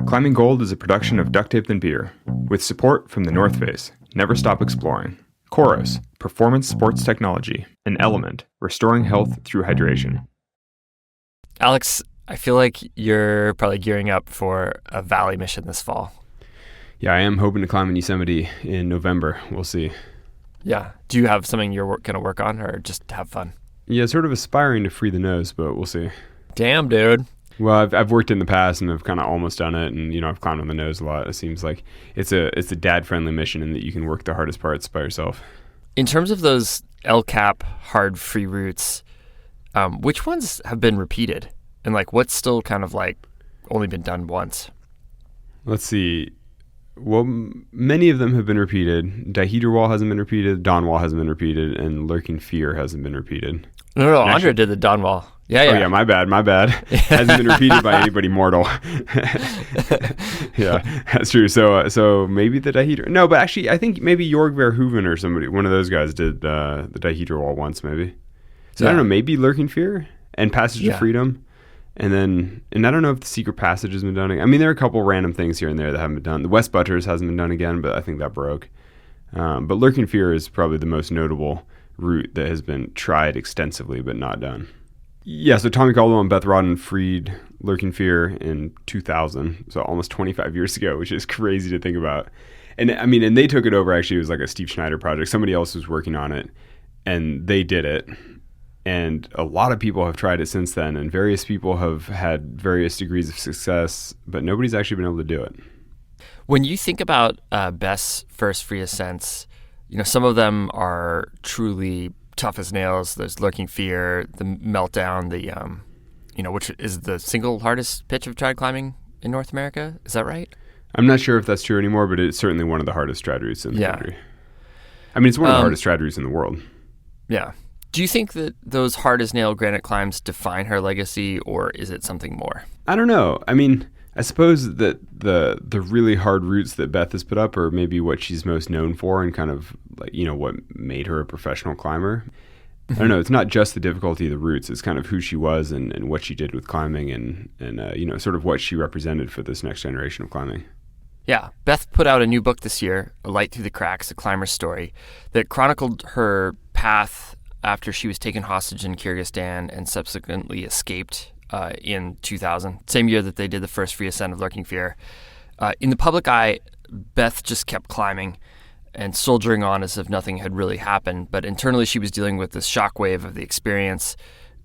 Climbing Gold is a production of Duct Tape and Beer, with support from the North Face, Never Stop Exploring, Chorus, Performance Sports Technology, and Element, restoring health through hydration. Alex, I feel like you're probably gearing up for a valley mission this fall. Yeah, I am hoping to climb in Yosemite in November. We'll see. Yeah. Do you have something you're going to work on or just have fun? Yeah, sort of aspiring to free the nose, but we'll see. Damn, dude. Well, I've worked in the past and I've kind of almost done it, and I've climbed on the nose a lot. It seems like it's a dad-friendly mission in that you can work the hardest parts by yourself. In terms of those LCAP hard free routes, which ones have been repeated? And what's still kind of only been done once? Let's see. Well, many of them have been repeated. Dihedral Wall hasn't been repeated. Dawn Wall hasn't been repeated, and Lurking Fear hasn't been repeated. No, Andre did the Dawn Wall. Yeah. Oh, yeah, my bad. Hasn't been repeated by anybody mortal. Yeah, that's true. So maybe the Dihedral... No, but actually, I think maybe Jorg Verhoeven or somebody, one of those guys did the Dihedral Wall once, maybe. So I don't know, maybe Lurking Fear and Passage of Freedom. And I don't know if the Secret Passage has been done. I mean, there are a couple random things here and there that haven't been done. The West Butters hasn't been done again, but I think that broke. But Lurking Fear is probably the most notable route that has been tried extensively but not done. Yeah, so Tommy Caldwell and Beth Rodden freed Lurking Fear in 2000, so almost 25 years ago, which is crazy to think about. And they took it over. Actually, it was like a Steve Schneider project. Somebody else was working on it, and they did it. And a lot of people have tried it since then, and various people have had various degrees of success, but nobody's actually been able to do it. When you think about Beth's first free ascents, some of them are truly tough as nails. There's Lurking Fear, the Meltdown, which is the single hardest pitch of trad climbing in North America. Is that right? I'm not sure if that's true anymore, but it's certainly one of the hardest trad routes in the country. I mean, it's one of the hardest trad routes in the world. Yeah. Do you think that those hard as nail granite climbs define her legacy, or is it something more? I don't know. I mean, I suppose that the really hard routes that Beth has put up are maybe what she's most known for, and kind of what made her a professional climber. I don't know. It's not just the difficulty of the routes. It's kind of who she was and what she did with climbing, and sort of what she represented for this next generation of climbing. Yeah, Beth put out a new book this year, A Light Through the Cracks, A Climber's Story, that chronicled her path after she was taken hostage in Kyrgyzstan and subsequently escaped in 2000, same year that they did the first free ascent of Lurking Fear. In the public eye, Beth just kept climbing and soldiering on as if nothing had really happened, but internally she was dealing with this shockwave of the experience.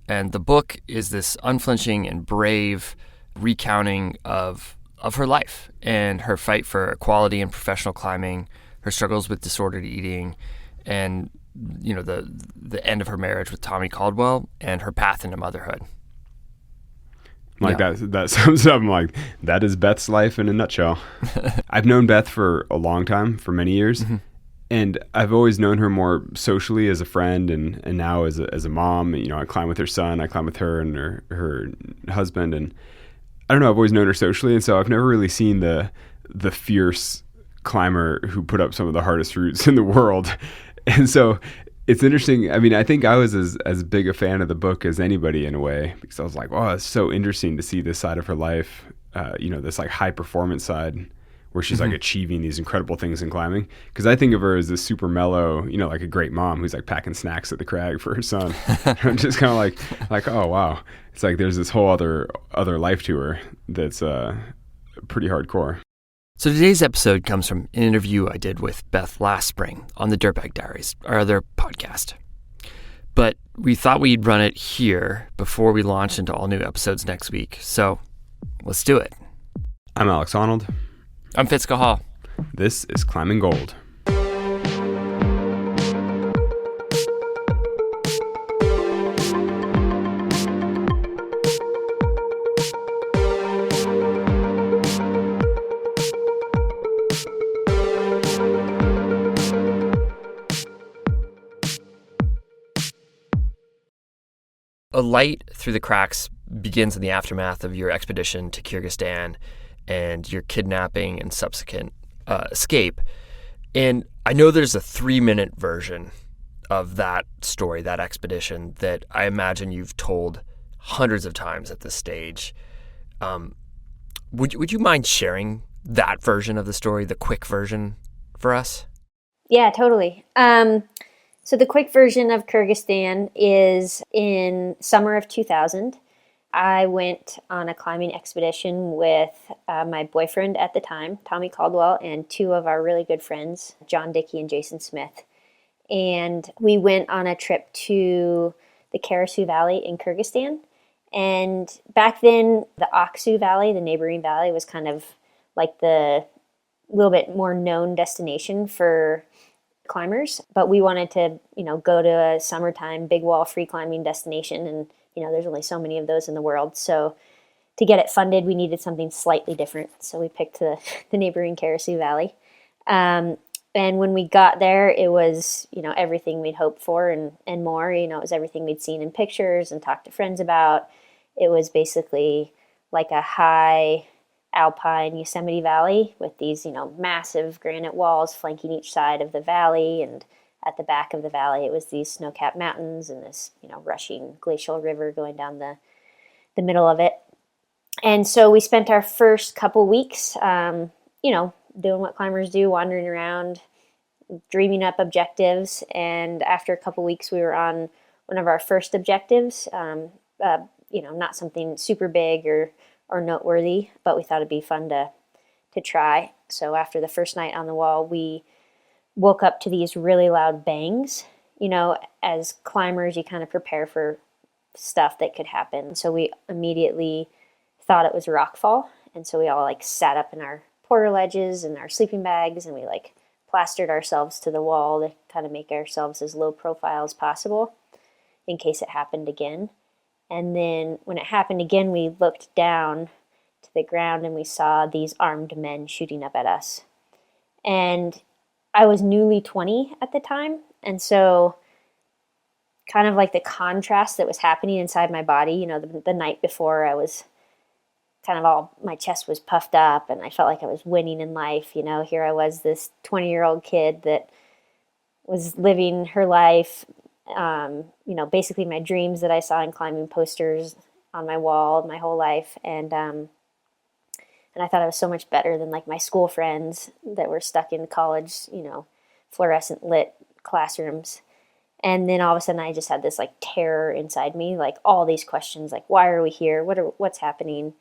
And the book is this unflinching and brave recounting of her life and her fight for equality in professional climbing, her struggles with disordered eating, and the end of her marriage with Tommy Caldwell, and her path into motherhood. That sums up. That is Beth's life in a nutshell. I've known Beth for a long time, for many years, and I've always known her more socially as a friend, and now as a mom. I climb with her son, I climb with her and her husband, and I don't know, I've always known her socially, and so I've never really seen the fierce climber who put up some of the hardest routes in the world. And so it's interesting. I mean, I think I was as big a fan of the book as anybody in a way, because I was like, oh, it's so interesting to see this side of her life, this high performance side where she's achieving these incredible things in climbing. Because I think of her as this super mellow, like a great mom who's packing snacks at the crag for her son. I'm just kind of like, oh, wow. It's there's this whole other life to her that's pretty hardcore. So today's episode comes from an interview I did with Beth last spring on the Dirtbag Diaries, our other podcast. But we thought we'd run it here before we launch into all new episodes next week. So let's do it. I'm Alex Honnold. I'm Fitz Cahall. This is Climbing Gold. A Light Through the Cracks begins in the aftermath of your expedition to Kyrgyzstan and your kidnapping and subsequent escape. And I know there's a 3-minute version of that story, that expedition, that I imagine you've told hundreds of times at this stage. Would you mind sharing that version of the story, the quick version, for us? Yeah, totally. So the quick version of Kyrgyzstan is in summer of 2000. I went on a climbing expedition with my boyfriend at the time, Tommy Caldwell, and two of our really good friends, John Dickey and Jason Smith. And we went on a trip to the Karasu Valley in Kyrgyzstan. And back then, the Aksu Valley, the neighboring valley, was kind of like the little bit more known destination for climbers. But we wanted to, go to a summertime big wall free climbing destination. And, there's only so many of those in the world. So to get it funded, we needed something slightly different. So we picked the neighboring Karasu Valley. And when we got there, it was, everything we'd hoped for and more. It was everything we'd seen in pictures and talked to friends about. It was basically like a high alpine Yosemite Valley with these, massive granite walls flanking each side of the valley. And at the back of the valley, it was these snow-capped mountains and this, rushing glacial river going down the middle of it. And so we spent our first couple weeks, doing what climbers do, wandering around, dreaming up objectives. And after a couple weeks, we were on one of our first objectives, not something super big or noteworthy, but we thought it'd be fun to try. So after the first night on the wall, we woke up to these really loud bangs. As climbers, you kind of prepare for stuff that could happen. So we immediately thought it was rockfall. And so we all sat up in our porter ledges and our sleeping bags, and we plastered ourselves to the wall to kind of make ourselves as low profile as possible in case it happened again. And then when it happened again, we looked down to the ground and we saw these armed men shooting up at us. And I was newly 20 at the time. And so kind of the contrast that was happening inside my body, the night before I was kind of my chest was puffed up and I felt like I was winning in life. Here I was, this 20-year-old kid that was living her life. Basically my dreams that I saw in climbing posters on my wall my whole life. And I thought I was so much better than my school friends that were stuck in college, fluorescent lit classrooms. And then all of a sudden I just had this terror inside me, all these questions, why are we here? What's happening?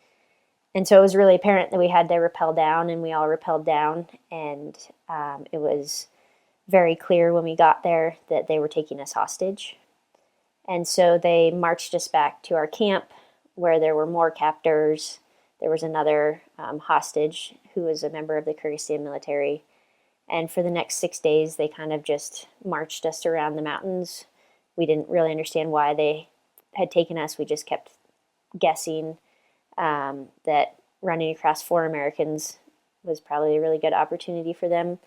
And so it was really apparent that we had to rappel down, and we all rappelled down. And it was very clear when we got there that they were taking us hostage. And so they marched us back to our camp where there were more captors. There was another hostage who was a member of the Kyrgyzstan military. And for the next 6 days, they kind of just marched us around the mountains. We didn't really understand why they had taken us. We just kept guessing that running across 4 Americans was probably a really good opportunity for them.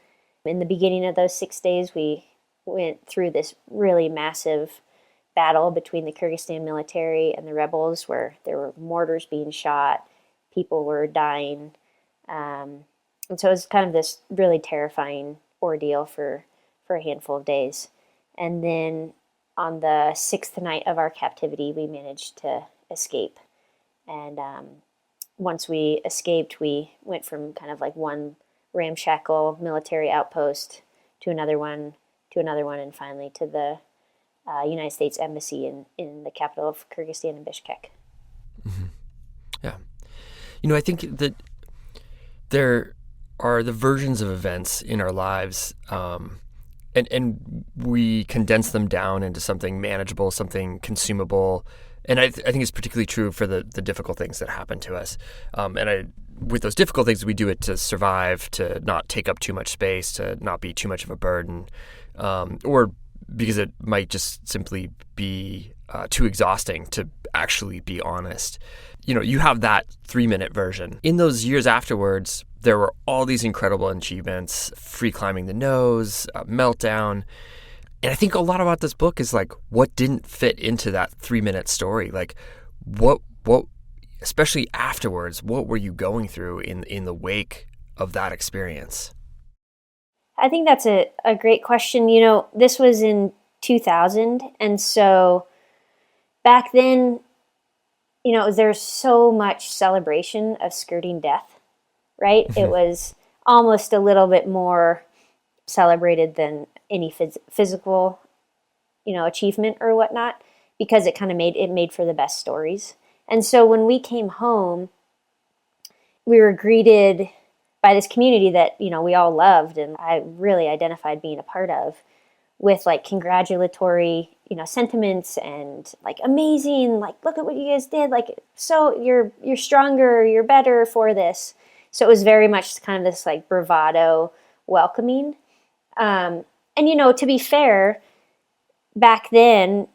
In the beginning of those 6 days, we went through this really massive battle between the Kyrgyzstan military and the rebels where there were mortars being shot, people were dying. And so it was kind of this really terrifying ordeal for a handful of days. And then on the 6th night of our captivity, we managed to escape. And once we escaped, we went from kind of one ramshackle military outpost to another one, and finally to the United States Embassy in the capital of Kyrgyzstan in Bishkek. Mm-hmm. Yeah. I think that there are the versions of events in our lives, and we condense them down into something manageable, something consumable. And I think it's particularly true for the difficult things that happen to us. With those difficult things, we do it to survive, to not take up too much space, to not be too much of a burden, or because it might just simply be too exhausting to actually be honest. You have that 3-minute version. In those years afterwards, there were all these incredible achievements, free climbing the nose, meltdown. And I think a lot about this book is what didn't fit into that 3-minute story. What, especially afterwards, what were you going through in the wake of that experience? I think that's a great question. This was in 2000. And so back then, there's so much celebration of skirting death, right? It was almost a little bit more celebrated than any physical, achievement or whatnot, because it kind of made for the best stories. And so when we came home, we were greeted by this community that, we all loved and I really identified being a part of, with like congratulatory, sentiments and like amazing, like look at what you guys did, like so you're stronger, you're better for this. So it was very much kind of this like bravado welcoming. And to be fair, back then,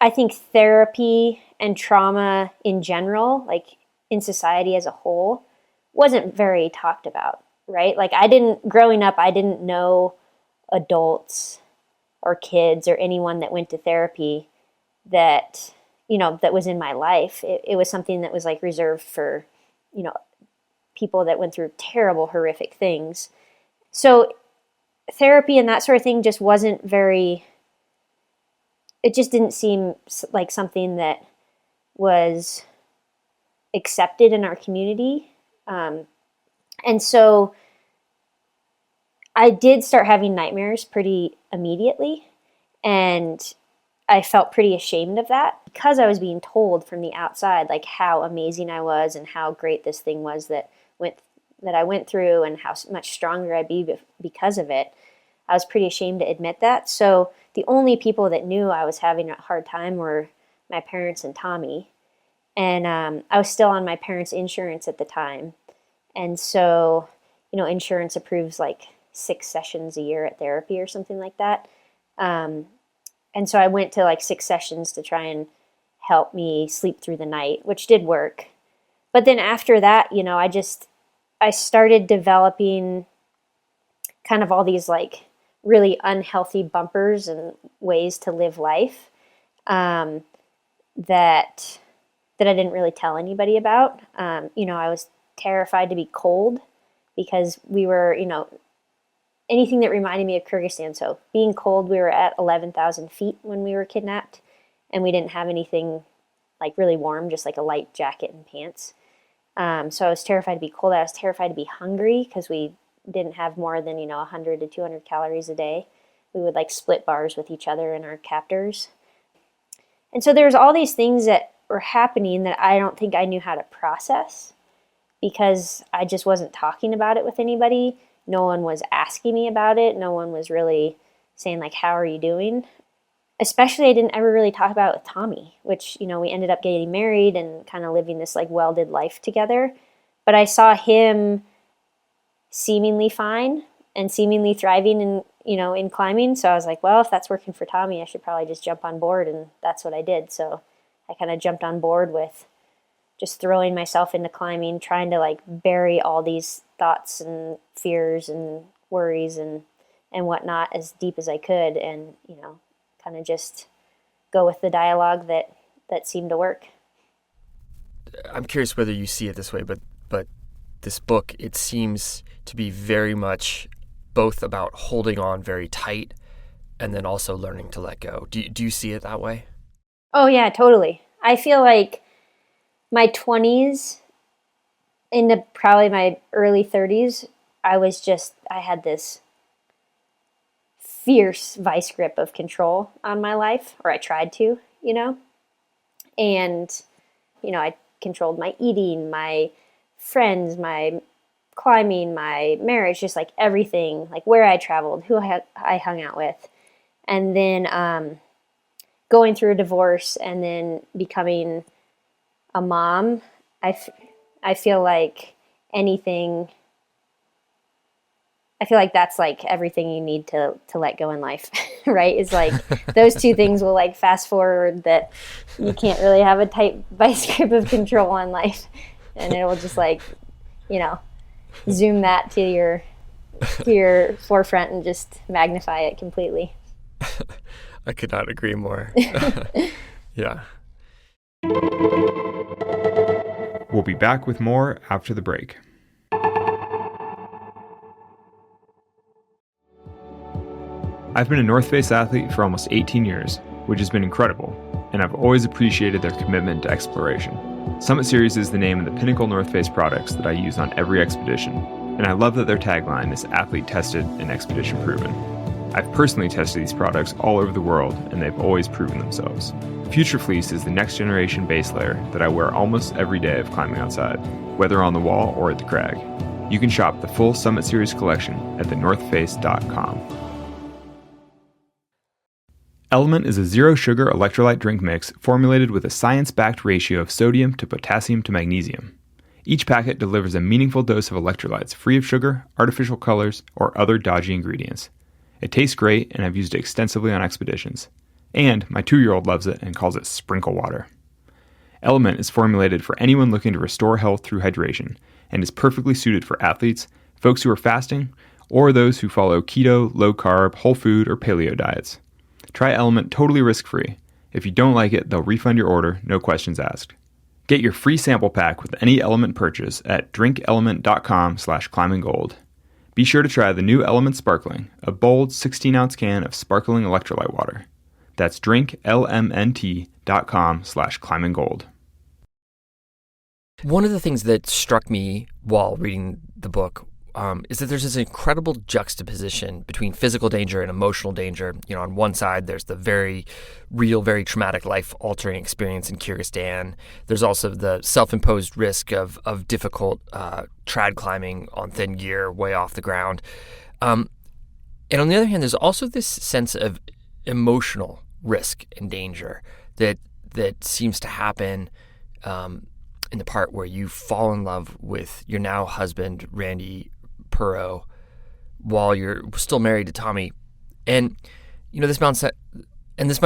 I think therapy and trauma in general, like in society as a whole, wasn't very talked about, right? Like growing up, I didn't know adults or kids or anyone that went to therapy that, that was in my life. It was something that was like reserved for, people that went through terrible, horrific things. So therapy and that sort of thing just wasn't it just didn't seem like something that was accepted in our community. And so I did start having nightmares pretty immediately, and I felt pretty ashamed of that because I was being told from the outside like how amazing I was and how great this thing was that I went through and how much stronger I'd be because of it. I was pretty ashamed to admit that. So the only people that knew I was having a hard time were my parents and Tommy. And I was still on my parents' insurance at the time. And so, insurance approves like 6 sessions a year at therapy or something like that. And so I went to like 6 sessions to try and help me sleep through the night, which did work. But then after that, I started developing kind of all these like really unhealthy bumpers and ways to live life that I didn't really tell anybody about. I was terrified to be cold because we were, anything that reminded me of Kyrgyzstan. So being cold, we were at 11,000 feet when we were kidnapped, and we didn't have anything like really warm, just like a light jacket and pants. So I was terrified to be cold. I was terrified to be hungry because we didn't have more than, 100 to 200 calories a day. We would like split bars with each other and our captors. And so there's all these things that were happening that I don't think I knew how to process because I just wasn't talking about it with anybody. No one was asking me about it. No one was really saying like, how are you doing? Especially I didn't ever really talk about it with Tommy, which, we ended up getting married and kind of living this like welded life together. But I saw him seemingly fine and seemingly thriving in climbing. So I was like, well, if that's working for Tommy, I should probably just jump on board. And that's what I did. So I kind of jumped on board with just throwing myself into climbing, trying to like bury all these thoughts and fears and worries and whatnot as deep as I could. And, kind of just go with the dialogue that seemed to work. I'm curious whether you see it this way, but this book, it seems to be very much both about holding on very tight and then also learning to let go. Do you see it that way? Oh yeah, totally. I feel like my 20s into probably my early 30s, I had this fierce vice grip of control on my life, or I tried to, and, I controlled my eating, my friends, my climbing, my marriage, just like everything, like where I traveled, who I hung out with. And then going through a divorce and then becoming a mom, I feel like that's like everything you need to let go in life, right? It's like those two things will like fast forward that you can't really have a tight vice grip of control on life, and it will just like, zoom that to your forefront and just magnify it completely. I could not agree more. Yeah. We'll be back with more after the break. I've been a North Face athlete for almost 18 years, which has been incredible. and I've always appreciated their commitment to exploration. Summit Series is the name of the pinnacle North Face products that I use on every expedition, and I love that their tagline is athlete tested and expedition proven. I've personally tested these products all over the world, and they've always proven themselves. Future Fleece is the next generation base layer that I wear almost every day of climbing outside, whether on the wall or at the crag. You can shop the full Summit Series collection at thenorthface.com. Element is a zero-sugar electrolyte drink mix formulated with a science-backed ratio of sodium to potassium to magnesium. Each packet delivers a meaningful dose of electrolytes free of sugar, artificial colors, or other dodgy ingredients. It tastes great, and I've used it extensively on expeditions. And my 2-year-old loves it and calls it sprinkle water. Element is formulated for anyone looking to restore health through hydration and is perfectly suited for athletes, folks who are fasting, or those who follow keto, low-carb, whole food, or paleo diets. Try Element totally risk-free. If you don't like it, they'll refund your order, no questions asked. Get your free sample pack with any Element purchase at drinkelement.com/climbinggold. Be sure to try the new Element Sparkling, a bold 16-ounce can of sparkling electrolyte water. That's drinklmnt.com/climbinggold. One of the things that struck me while reading the book is that there's this incredible juxtaposition between physical danger and emotional danger. You know, on one side, there's the very real, very traumatic, life-altering experience in Kyrgyzstan. There's also the self-imposed risk of difficult trad climbing on thin gear, way off the ground. And on the other hand, there's also this sense of emotional risk and danger that seems to happen in the part where you fall in love with your now husband, Randy Perot, while you're still married to Tommy. And, you know, this might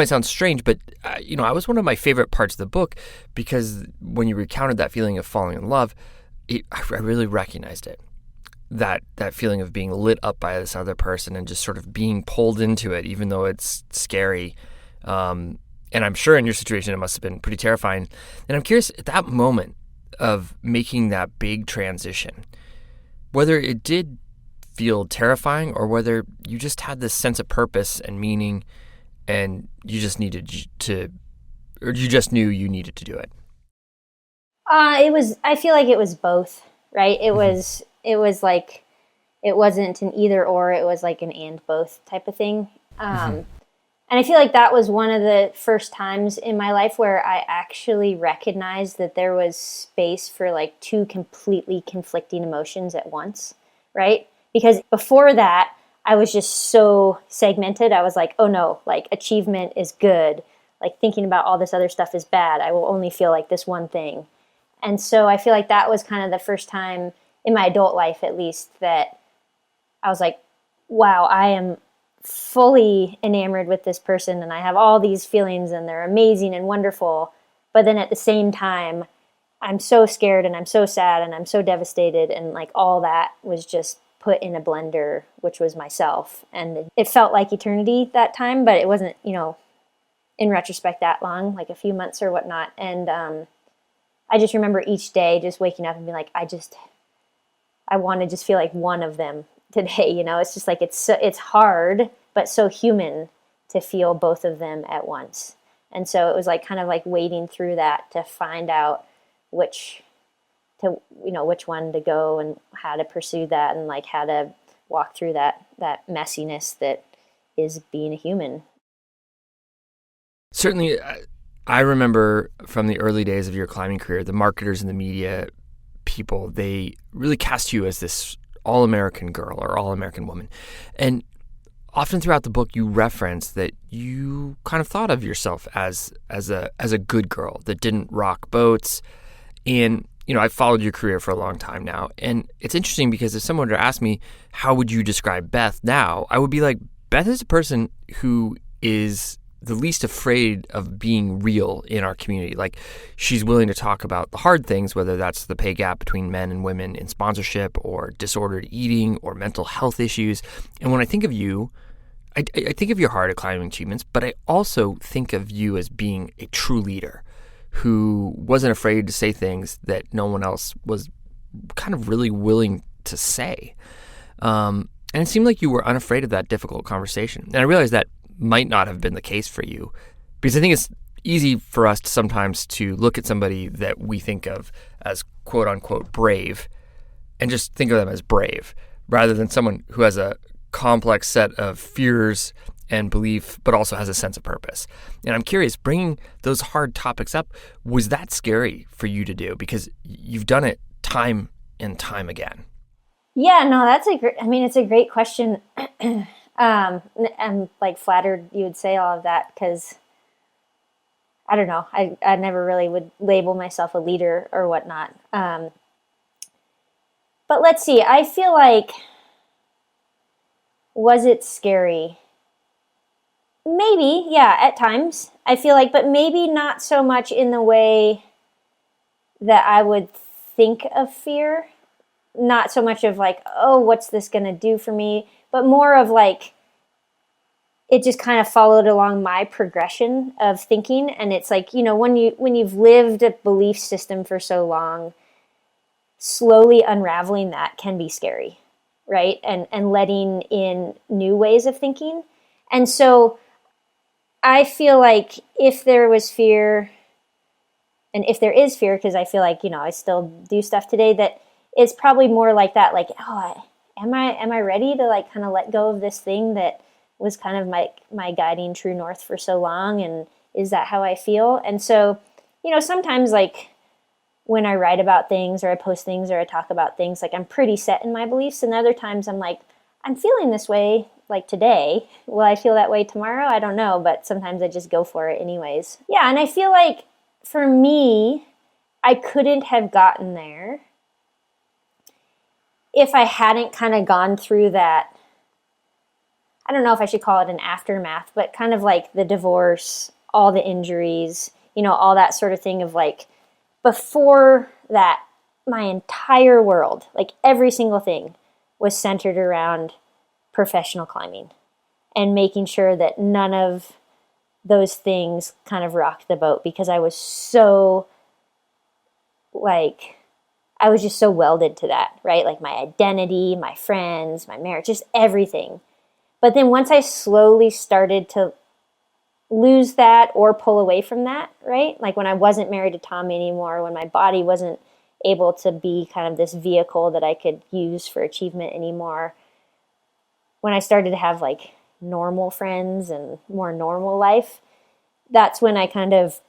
sound strange, but, you know, I was one of my favorite parts of the book because when you recounted that feeling of falling in love, I really recognized it. That feeling of being lit up by this other person and just sort of being pulled into it, even though it's scary. And I'm sure in your situation, it must have been pretty terrifying. And I'm curious, at that moment of making that big transition, whether it did feel terrifying or whether you just had this sense of purpose and meaning and you just needed to, or you just knew you needed to do it. I feel like it was both, right? It was like, it wasn't an either or, it was like an and both type of thing. And I feel like that was one of the first times in my life where I actually recognized that there was space for like two completely conflicting emotions at once, right? Because before that, I was just so segmented. I was like, oh no, like achievement is good. Like thinking about all this other stuff is bad. I will only feel like this one thing. And so I feel like that was kind of the first time in my adult life, at least, that I was like, wow, I am fully enamored with this person and I have all these feelings and they're amazing and wonderful. But then at the same time, I'm so scared and I'm so sad and I'm so devastated, and like all that was just put in a blender, which was myself. And it felt like eternity that time, but it wasn't, you know, in retrospect that long, like a few months or whatnot. And I just remember each day just waking up and being like, I want to just feel like one of them today, you know. It's just like it's hard but so human to feel both of them at once. And so it was like kind of like wading through that to find out which one to go and how to pursue that and like how to walk through that messiness that is being a human. Certainly, I remember from the early days of your climbing career, the marketers and the media people, they really cast you as this all-American girl or all-American woman. And often throughout the book, you reference that you kind of thought of yourself as a good girl that didn't rock boats. And, you know, I've followed your career for a long time now. And it's interesting because if someone were to ask me, how would you describe Beth now? I would be like, Beth is a person who is the least afraid of being real in our community. Like, she's willing to talk about the hard things, whether that's the pay gap between men and women in sponsorship or disordered eating or mental health issues. And when I think of you, I think of your hard climbing achievements, but I also think of you as being a true leader who wasn't afraid to say things that no one else was kind of really willing to say. And it seemed like you were unafraid of that difficult conversation. And I realized that might not have been the case for you, because I think easy for us sometimes to look at somebody that we think of as quote unquote brave and just think of them as brave rather than someone who has a complex set of fears and belief, but also has a sense of purpose. And I'm curious, bringing those hard topics up, was that scary for you to do? Because you've done it time and time again. Yeah, no, it's a great question. I'm like flattered you would say all of that because I don't know. I never really would label myself a leader or whatnot. But let's see. I feel like, was it scary? Maybe, yeah, at times. I feel like, but maybe not so much in the way that I would think of fear. Not so much of like, oh, what's this going to do for me? But more of like, it just kind of followed along my progression of thinking. And it's like, when you've lived a belief system for so long, slowly unraveling that can be scary, right? And letting in new ways of thinking. And so I feel like if there was fear, and if there is fear, because I feel like, I still do stuff today that is probably more like that, like, oh, am I ready to like kind of let go of this thing that was kind of my guiding true north for so long, and is that how I feel? And so, sometimes like when I write about things or I post things or I talk about things, like I'm pretty set in my beliefs, and other times I'm like, I'm feeling this way like today. Will I feel that way tomorrow? I don't know, but sometimes I just go for it anyways. Yeah, and I feel like for me, I couldn't have gotten there if I hadn't kind of gone through that. I don't know if I should call it an aftermath, but kind of like the divorce, all the injuries, all that sort of thing of like, before that, my entire world, like every single thing was centered around professional climbing and making sure that none of those things kind of rocked the boat, because I was so like, I was just so welded to that, right? Like my identity, my friends, my marriage, just everything. But then once I slowly started to lose that or pull away from that, right? Like when I wasn't married to Tommy anymore, when my body wasn't able to be kind of this vehicle that I could use for achievement anymore, when I started to have like normal friends and more normal life, that's when I kind of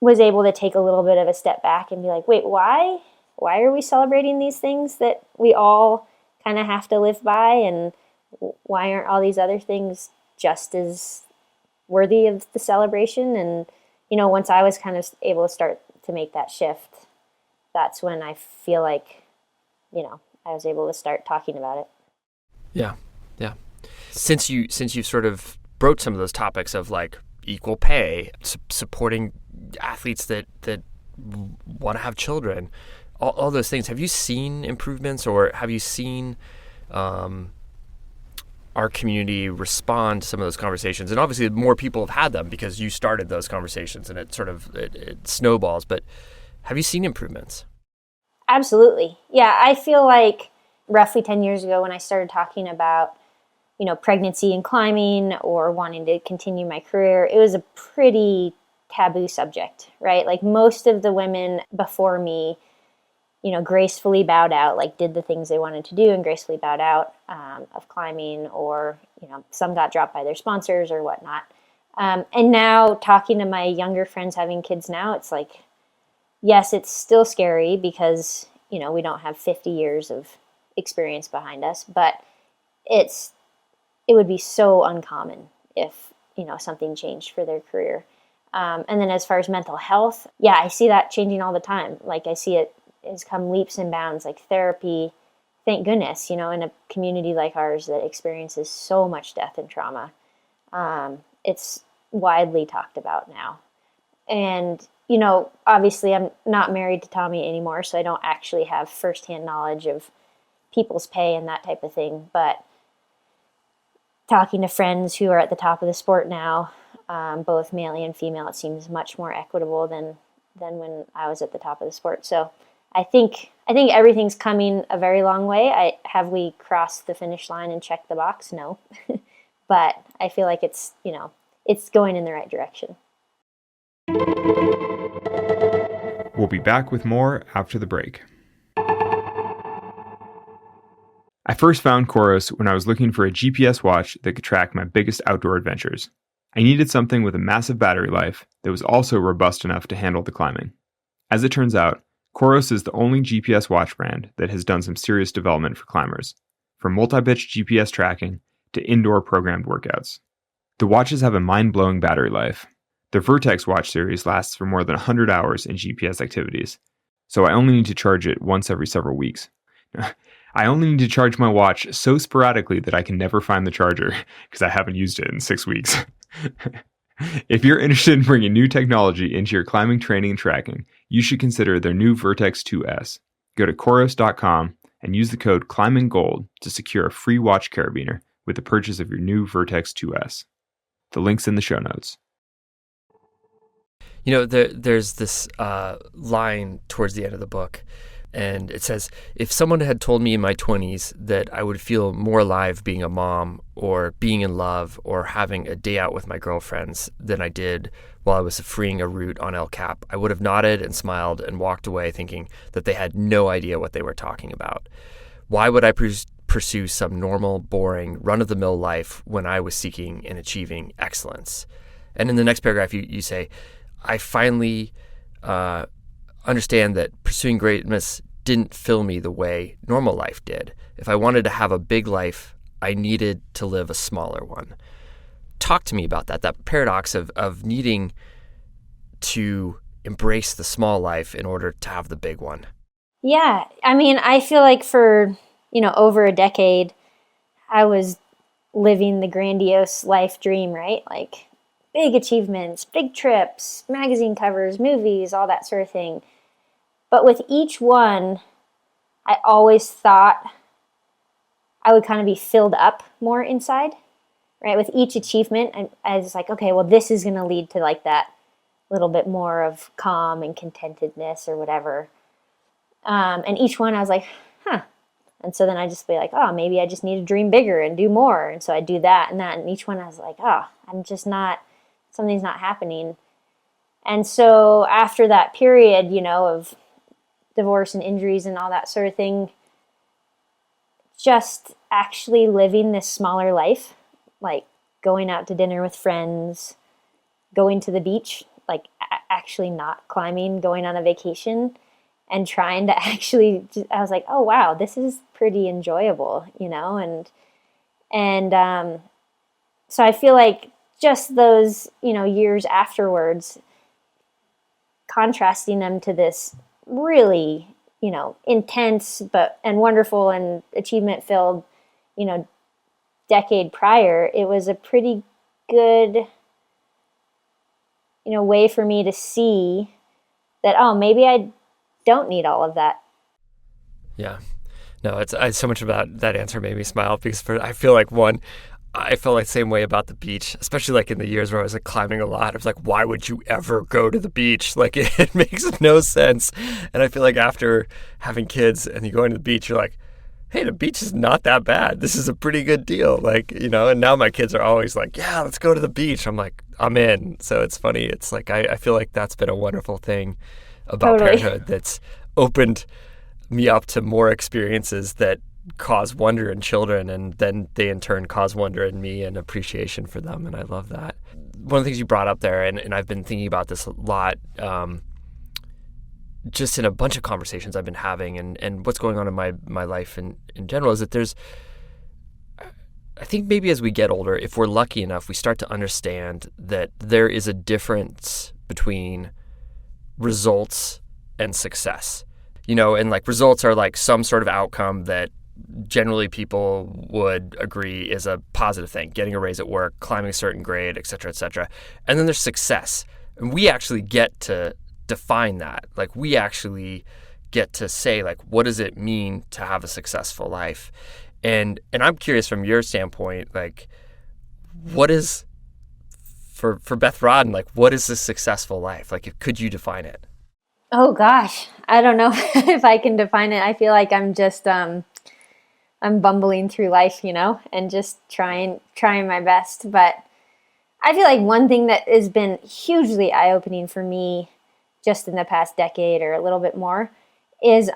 was able to take a little bit of a step back and be like, wait, why are we celebrating these things that we all kind of have to live by? And why aren't all these other things just as worthy of the celebration? And, once I was kind of able to start to make that shift, that's when I feel like, I was able to start talking about it. Yeah. Yeah. Since you've sort of broached some of those topics of like equal pay, supporting athletes that want to have children, all those things, have you seen improvements, or have you seen our community respond to some of those conversations? And obviously more people have had them because you started those conversations and it sort of it snowballs, but have you seen improvements? Absolutely. Yeah, I feel like roughly 10 years ago when I started talking about, pregnancy and climbing or wanting to continue my career, it was a pretty taboo subject, right? Like most of the women before me, gracefully bowed out, like did the things they wanted to do and gracefully bowed out of climbing, or, some got dropped by their sponsors or whatnot. And now talking to my younger friends having kids now, it's like, yes, it's still scary because, we don't have 50 years of experience behind us, but it would be so uncommon if, something changed for their career. And then as far as mental health, yeah, I see that changing all the time. Like I see it has come leaps and bounds, like therapy, thank goodness, in a community like ours that experiences so much death and trauma. It's widely talked about now. And, obviously I'm not married to Tommy anymore, so I don't actually have firsthand knowledge of people's pay and that type of thing. But talking to friends who are at the top of the sport now, both male and female, it seems much more equitable than when I was at the top of the sport. So I think everything's coming a very long way. Have we crossed the finish line and checked the box? No. But I feel like it's going in the right direction. We'll be back with more after the break. I first found Coros when I was looking for a GPS watch that could track my biggest outdoor adventures. I needed something with a massive battery life that was also robust enough to handle the climbing. As it turns out, Coros is the only GPS watch brand that has done some serious development for climbers, from multi-pitch GPS tracking to indoor programmed workouts. The watches have a mind-blowing battery life. The Vertex watch series lasts for more than 100 hours in GPS activities, so I only need to charge it once every several weeks. I only need to charge my watch so sporadically that I can never find the charger, because I haven't used it in 6 weeks. If you're interested in bringing new technology into your climbing training and tracking, you should consider their new Vertex 2S. Go to Coros.com and use the code ClimbingGold to secure a free watch carabiner with the purchase of your new Vertex 2S. The link's in the show notes. You know, there's this line towards the end of the book, and it says, if someone had told me in my 20s that I would feel more alive being a mom or being in love or having a day out with my girlfriends than I did while I was freeing a route on El Cap, I would have nodded and smiled and walked away thinking that they had no idea what they were talking about. Why would I pursue some normal, boring, run-of-the-mill life when I was seeking and achieving excellence? And in the next paragraph, you say, I finally understand that pursuing greatness didn't fill me the way normal life did. If I wanted to have a big life, I needed to live a smaller one. Talk to me about that paradox of needing to embrace the small life in order to have the big one. Yeah, I mean, I feel like for, over a decade, I was living the grandiose life dream, right? Like big achievements, big trips, magazine covers, movies, all that sort of thing. But with each one, I always thought I would kind of be filled up more inside, right? With each achievement, I was like, okay, well, this is going to lead to like that little bit more of calm and contentedness or whatever. And each one I was like, huh. And so then I just be like, oh, maybe I just need to dream bigger and do more. And so I do that and that. And each one I was like, oh, I'm just not, something's not happening. And so after that period, of divorce and injuries and all that sort of thing, just actually living this smaller life, like going out to dinner with friends, going to the beach, like actually not climbing, going on a vacation, and trying to actually, I was like, oh wow, this is pretty enjoyable, and so I feel like just those, years afterwards, contrasting them to this really, intense and wonderful and achievement filled, decade prior, it was a pretty good, way for me to see that, oh, maybe I don't need all of that. Yeah. No, it's so much about that answer made me smile because I feel like I felt like the same way about the beach, especially like in the years where I was like climbing a lot. I was like, why would you ever go to the beach? Like it makes no sense. And I feel like after having kids and you go into the beach, you're like, hey, the beach is not that bad. This is a pretty good deal. Like, and now my kids are always like, yeah, let's go to the beach. I'm like, I'm in. So it's funny. It's like, I feel like that's been a wonderful thing about parenthood that's opened me up to more experiences that cause wonder in children, and then they in turn cause wonder in me and appreciation for them, and I love that. One of the things you brought up there, and I've been thinking about this a lot, just in a bunch of conversations I've been having, and what's going on in my life in general, is that I think maybe as we get older, if we're lucky enough, we start to understand that there is a difference between results and success. And like results are like some sort of outcome that generally people would agree is a positive thing, getting a raise at work, climbing a certain grade, et cetera, et cetera. And then there's success. And we actually get to define that. Like we actually get to say, like, what does it mean to have a successful life? And I'm curious from your standpoint, like, what is, for Beth Rodden, like, what is a successful life? Like, could you define it? Oh gosh, I don't know if I can define it. I feel like I'm just, I'm bumbling through life, and just trying my best. But I feel like one thing that has been hugely eye-opening for me just in the past decade or a little bit more is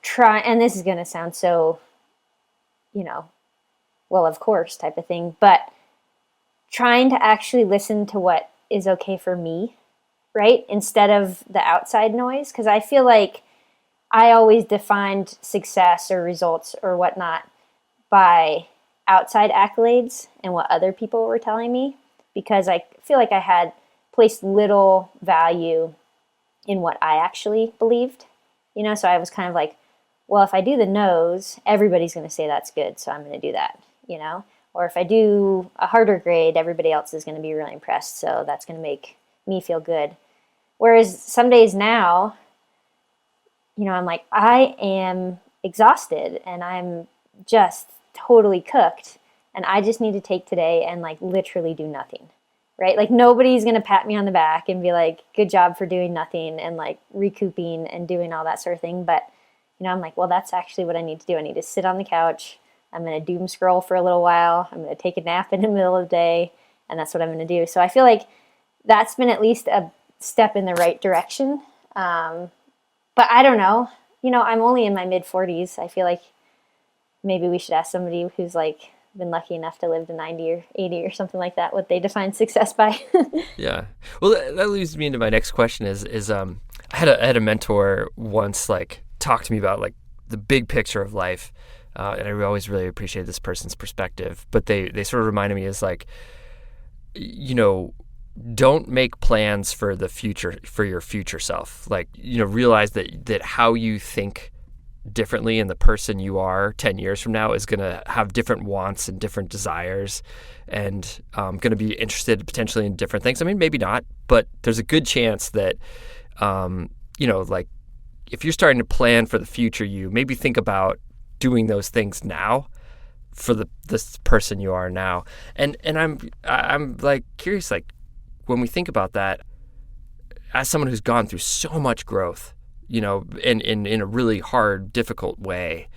try, and this is going to sound so, well, of course type of thing, but trying to actually listen to what is okay for me, right? Instead of the outside noise. Because I feel like I always defined success or results or whatnot by outside accolades and what other people were telling me, because I feel like I had placed little value in what I actually believed, so I was kind of like, well, if I do the nose, everybody's going to say that's good, so I'm going to do that, or if I do a harder grade, everybody else is going to be really impressed, so that's going to make me feel good. Whereas some days now, I'm like, I am exhausted and I'm just totally cooked, and I just need to take today and like literally do nothing, right? Like nobody's going to pat me on the back and be like, good job for doing nothing and like recouping and doing all that sort of thing. But, I'm like, well, that's actually what I need to do. I need to sit on the couch. I'm going to doom scroll for a little while. I'm going to take a nap in the middle of the day, and that's what I'm going to do. So I feel like that's been at least a step in the right direction. But I don't know. I'm only in my mid-40s. I feel like maybe we should ask somebody who's like been lucky enough to live to 90 or 80 or something like that, what they define success by. Yeah. Well, that leads me into my next question is I had a mentor once like talk to me about like the big picture of life. And I always really appreciate this person's perspective, but they sort of reminded me is like, don't make plans for the future, for your future self. Like, realize that how you think differently and the person you are 10 years from now is going to have different wants and different desires and going to be interested potentially in different things. I mean, maybe not, but there's a good chance that, like if you're starting to plan for the future, you maybe think about doing those things now for this person you are now. And I'm like curious, like when we think about that, as someone who's gone through so much growth, in a really hard, difficult way,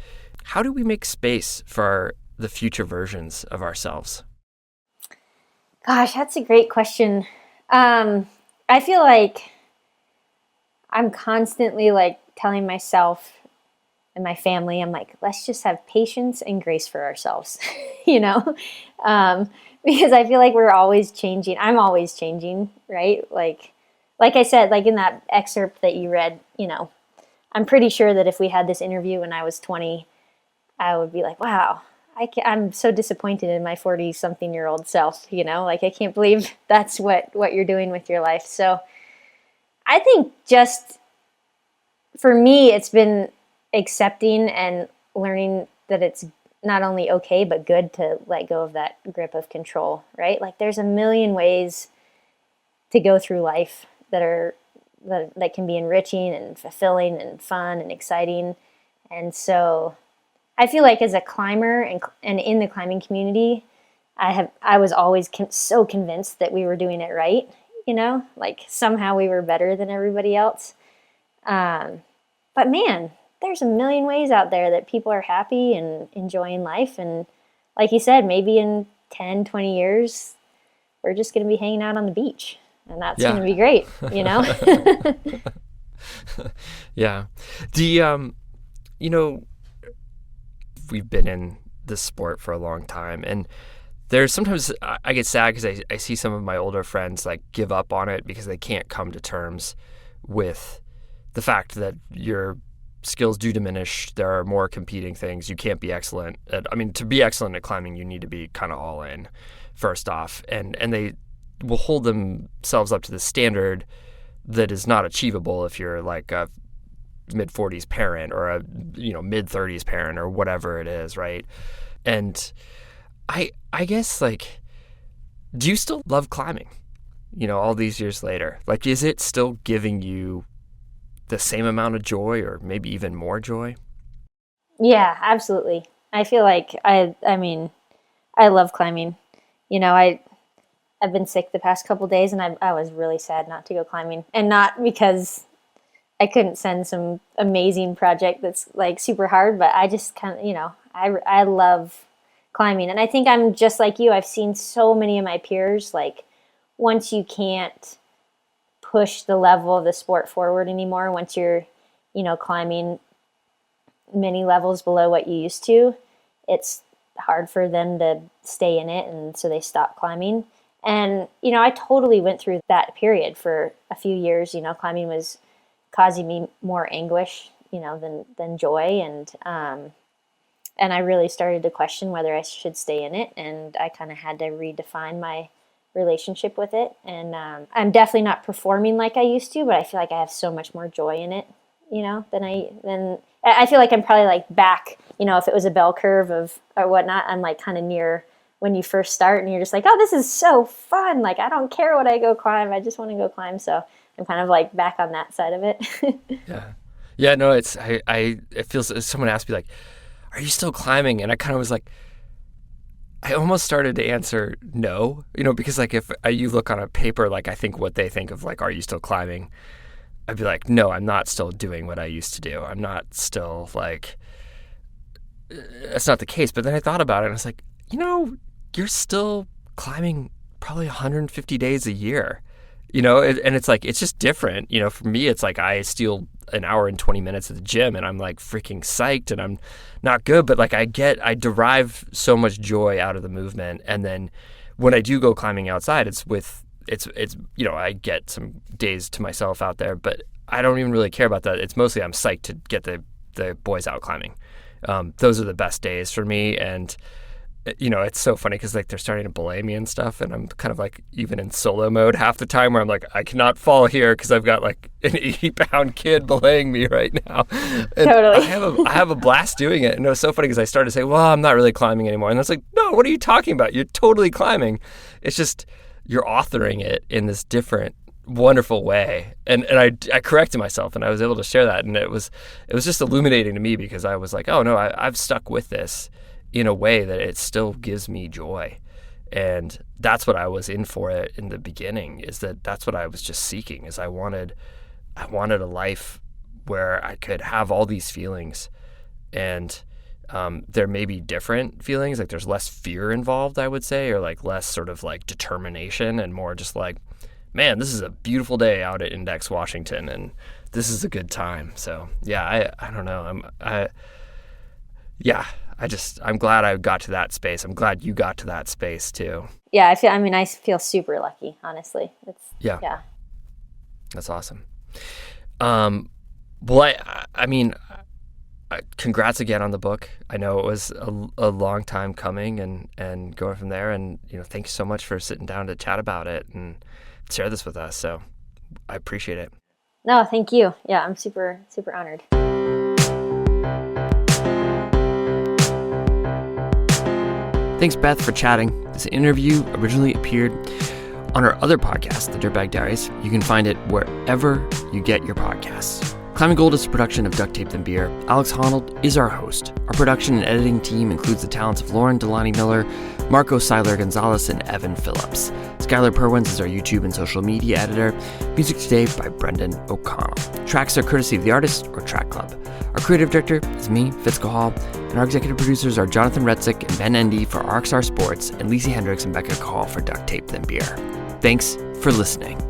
how do we make space for the future versions of ourselves? Gosh, that's a great question. I feel like I'm constantly like telling myself and my family, I'm like, let's just have patience and grace for ourselves, because I feel like we're always changing. I'm always changing, right? Like I said, like in that excerpt that you read, I'm pretty sure that if we had this interview when I was 20, I would be like, wow, I'm so disappointed in my 40-something-year-old self, like I can't believe that's what you're doing with your life. So I think just for me, it's been accepting and learning that it's not only okay, but good to let go of that grip of control, right? Like there's a million ways to go through life that can be enriching and fulfilling and fun and exciting. And so I feel like as a climber and in the climbing community, I was always so convinced that we were doing it right, like somehow we were better than everybody else. But man, there's a million ways out there that people are happy and enjoying life. And like you said, maybe in 10, 20 years, we're just going to be hanging out on the beach. And that's going to be great, Yeah. We've been in this sport for a long time. And there's sometimes I get sad because I see some of my older friends like give up on it because they can't come to terms with the fact that your skills do diminish. There are more competing things. You can't be excellent to be excellent at climbing, you need to be kind of all in first off. And they will hold themselves up to the standard that is not achievable if you're like a mid-40s parent or a mid-30s parent or whatever it is, right? And I guess like, do you still love climbing? All these years later, like, is it still giving you the same amount of joy or maybe even more joy? Yeah, absolutely. I feel like I love climbing. I've been sick the past couple days and I was really sad not to go climbing, and not because I couldn't send some amazing project that's like super hard, but I just kind of, I love climbing. And I think I'm just like you. I've seen so many of my peers, like, once you can't push the level of the sport forward anymore, once you're, climbing many levels below what you used to, it's hard for them to stay in it. And so they stop climbing. And, I totally went through that period for a few years. Climbing was causing me more anguish, than joy. And I really started to question whether I should stay in it. And I kind of had to redefine my relationship with it. And I'm definitely not performing like I used to, but I feel like I have so much more joy in it, than I feel like I'm probably like back, if it was a bell curve or whatnot, I'm like kind of near when you first start and you're just like, oh, this is so fun. Like, I don't care what I go climb. I just want to go climb. So I'm kind of like back on that side of it. Yeah. Yeah, no, it feels, someone asked me like, are you still climbing? And I kind of was like, I almost started to answer no, because like if you look on a paper, like I think what they think of like, are you still climbing? I'd be like, no, I'm not still doing what I used to do. I'm not still like, that's not the case. But then I thought about it and I was like, you're still climbing probably 150 days a year, and it's like, it's just different. For me, it's like I steal an hour and 20 minutes at the gym and I'm like freaking psyched and I'm not good, but like I derive so much joy out of the movement. And then when I do go climbing outside, it's I get some days to myself out there, but I don't even really care about that. It's mostly I'm psyched to get the boys out climbing. Those are the best days for me. And it's so funny because like they're starting to belay me and stuff, and I'm kind of like even in solo mode half the time where I'm like, I cannot fall here because I've got like an 80-pound kid belaying me right now. And totally. I have a blast doing it, and it was so funny because I started to say, well, I'm not really climbing anymore, and I was like, no, what are you talking about? You're totally climbing. It's just you're authoring it in this different, wonderful way. And I corrected myself, and I was able to share that, and it was just illuminating to me because I was like, oh no, I've stuck with this in a way that it still gives me joy. And that's what I was in for it in the beginning, is that's what I was just seeking, is I wanted a life where I could have all these feelings, and there may be different feelings, like there's less fear involved, I would say, or like less sort of like determination and more just like, man, this is a beautiful day out at Index, Washington, and this is a good time. So yeah, I don't know. I'm glad I got to that space. I'm glad you got to that space too. Yeah, I feel super lucky, honestly. Yeah. That's awesome. Well, congrats again on the book. I know it was a long time coming and going from there. And, thanks so much for sitting down to chat about it and share this with us. So I appreciate it. No, thank you. Yeah, I'm super, super honored. Thanks, Beth, for chatting. This interview originally appeared on our other podcast, The Dirtbag Diaries. You can find it wherever you get your podcasts. Climbing Gold is a production of Duct Tape Then Beer. Alex Honnold is our host. Our production and editing team includes the talents of Lauren Delani Miller, Marco Seiler Gonzalez, and Evan Phillips. Skylar Perwins is our YouTube and social media editor. Music today by Brendan O'Connell. Tracks are courtesy of the artist or Track Club. Our creative director is me, Fitz Cahal, and our executive producers are Jonathan Retzik and Ben Endy for RXR Sports, and Lisa Hendricks and Becca Call for Duct Tape Then Beer. Thanks for listening.